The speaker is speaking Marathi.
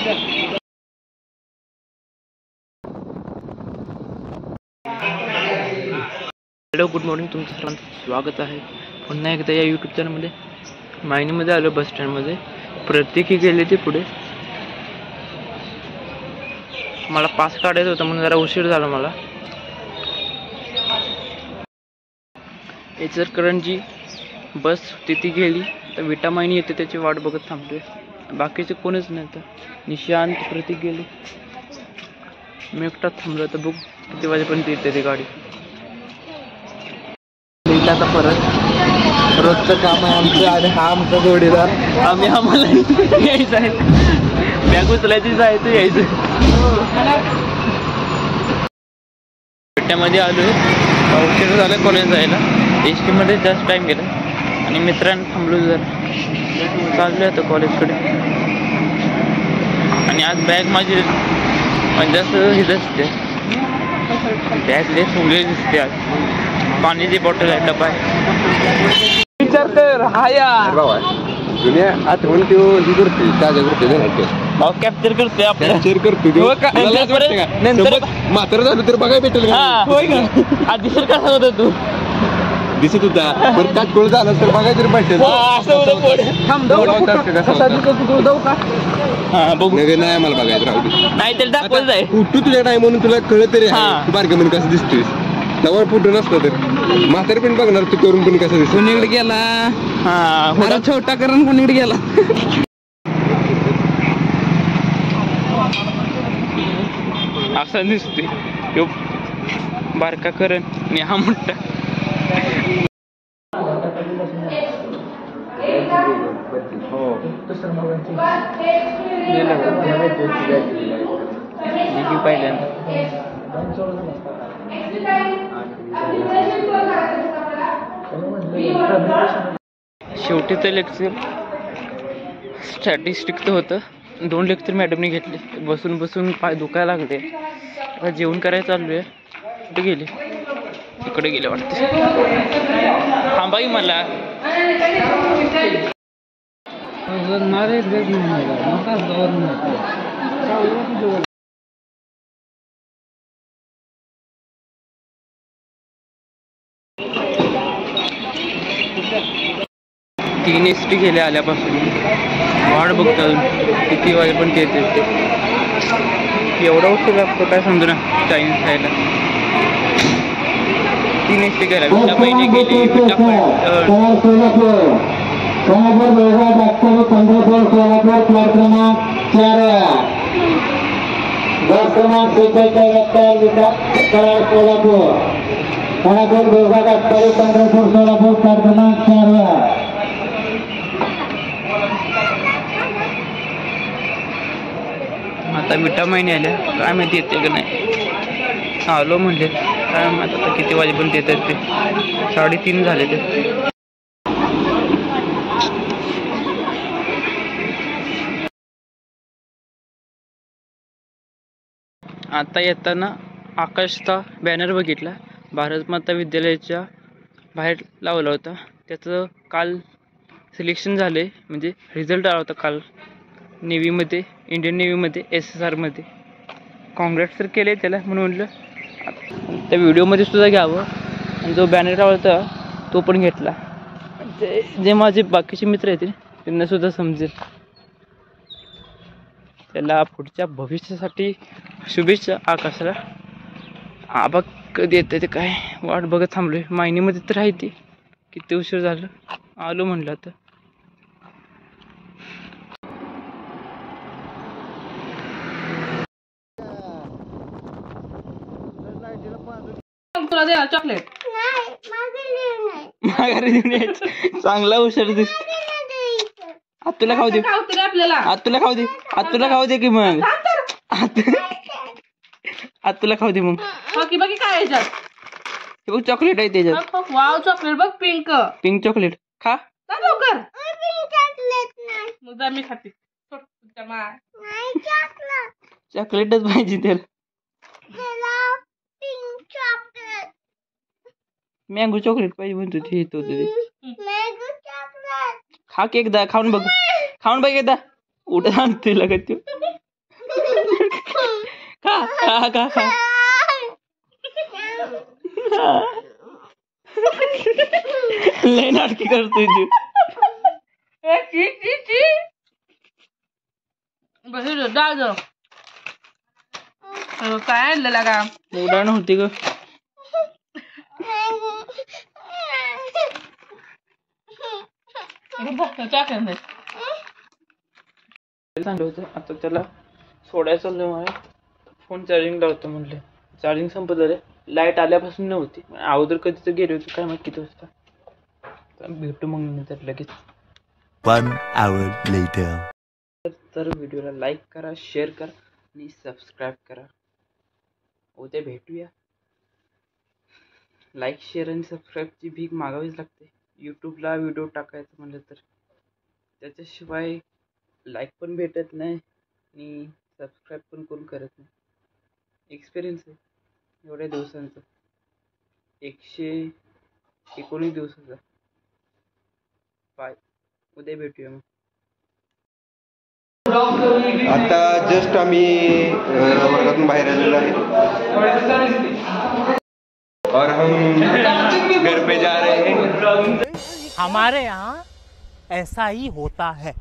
Hello, good morning. तुमचं सर्वांचं स्वागत आहे पुन्हा एकदा या यूट्यूब चॅनलमध्ये. मायनीमध्ये आलो बस स्टँडमध्ये. प्रत्येकी गेले ते पुढे. मला पास काढायचा होता म्हणून जरा उशीर झाला मला. इचलकरंजी बस तिथे गेली तर विटा मायनी येते त्याची वाट बघत थांबतोय. बाकीचे कोणीच नाही. तर निशांत प्रतीक गेले. मी एकटाच थांबलो. तर बघ किती वाजेपर्यंत येते ती गाडी. आता परत रोजचं काम आहे आमचं आणि हा आमचा जोडीदार. आम्हाला यायचं आहे. बॅग उचलायची जायचं यायचं. पेट्यामध्ये आलो. उशीर झाला कॉलेज जायला. एस टीमध्ये जास्त टाईम गेला आणि मित्रांनी थांबलो जरा. चाललो आता कॉलेजकडे. आणि आज बॅग माझी जास्त हे दिसते. बॅग लय फुगलेली दिसते आज. पाण्याची बॉटल आहे, डबा आहे. विचार कर. हा यार जुन्या आठवण ही करते ताज्या करते भाऊ. कॅप्चर करते आपल्याला. शेअर करतो. नंतर म्हातारं झालं तर बघायला भेटेल. होय का? आधी सर कसा होता तू? दिसत होता. पण काय गोळ झाला तर बघायला तरी भेटेल. नाही मला बघायचं राहू. नाही तर दाखवत आहे. फोटो तुझ्या नाही म्हणून तुला कळत तरी बारक्या म्हणून कसं दिसतोय. जवळ फोटो नसतो तर म्हातारी पण बघणार तू करून पण कसं दिसतो. कोणीकडे गेला? हा, छोटा करण कोणीकडे गेला? असा दिसतोय बारका करण आणि हा मोठा. पहिल्यांदा शेवटी तर लेक्चर स्टॅटिस्टिकचं होतं. 2 लेक्चर मॅडमने घेतले. बसून बसून पाय दुखायला लागले. आता जेवण करायला चालू आहे. कुठे गेले? इकडे गेले वाटते. थांबाई मला. तीन एसटी गेले आल्यापासून. वाट बघतो किती वाजेपर्यंत येते. एवढा उशीर लागतो काय समजू ना चायनीज खायला. 3 एसटी गेल्या. विटा महिने गेली. आता विटा महिने आल्या. काय माहिती येते का नाही. आलो म्हणले. काय माहिती आता किती वाजेपर्यंत येतात ते. 3:30 झाले ते. आता येताना आकाशचा बॅनर बघितला. भारत माता विद्यालयाच्या बाहेर लावला होता. त्याचं काल सिलेक्शन झाले. म्हणजे रिझल्ट आला होता काल नेव्हीमध्ये, इंडियन नेव्हीमध्ये, SSR मध्ये. काँग्रेस तर केले त्याला म्हणून म्हटलं त्या व्हिडिओमध्ये सुद्धा घ्यावं. आणि जो बॅनर लावला होता तो पण घेतला. जे माझे बाकीचे मित्र आहेत त्यांना सुद्धा समजेल. त्याला पुढच्या भविष्यासाठी शुभेच्छा आकाशाला. आबा कधी येते ते काय वाट बघत थांबलोय. मायनीमध्ये तर आहे ती. किती उशीर झालं. आलो म्हणलं आता. तुला द्या चॉकलेट. माघारी देऊन यायचं. चांगला हुशार दिसत. तुला खाऊ दे. आपल्याला तुला खाऊ दे. तुला खाऊ दे की मग. तुला खाऊ दे मग. बाकी बाकी काय याच्यात बघ चॉकलेट आहे त्याच्यात. वाव चॉकलेट बघ. पिंक चॉकलेट खा लवकर. मी खाते. चॉकलेटच पाहिजे त्याला. मँगो चॉकलेट पाहिजे म्हणतो ते. खा केक दा. खाऊन बघ एकदा. उठा आणते लगत. खा लय नाटकी करतोय तू. काय आणलं लागा उडाण होती ग. चांगलं होतं. आता त्याला सोडायचं चाललं मला. फोन चार्जिंग लावतो म्हणले. चार्जिंग संपत झाले. लाईट आल्यापासून नव्हती. अगोदर कधी तर गेले होते काय माहिती किती वाजता. भेटू मग नंतर लगेच. 1 hour later. तर व्हिडिओला लाईक करा, शेअर करा आणि सबस्क्राईब करा. उद्या भेटूया. लाईक, शेअर आणि सबस्क्राईबची भीक मागावीच लागते. यूट्यूबला व्हिडिओ टाकायचं म्हणलं तर त्याच्याशिवाय लाईक पण भेटत नाही आणि सबस्क्राईब पण कोण करत नाही. एक्सपिरियन्स आहे एवढ्या दिवसांचा, 119 दिवसाचा. बाय, उद्या भेटूया मग. आता जस्ट आम्ही वर्गातून बाहेर आलेलो आहे और हम घर पे जा रहे हैं. हमारे यहाँ ऐसा ही होता है.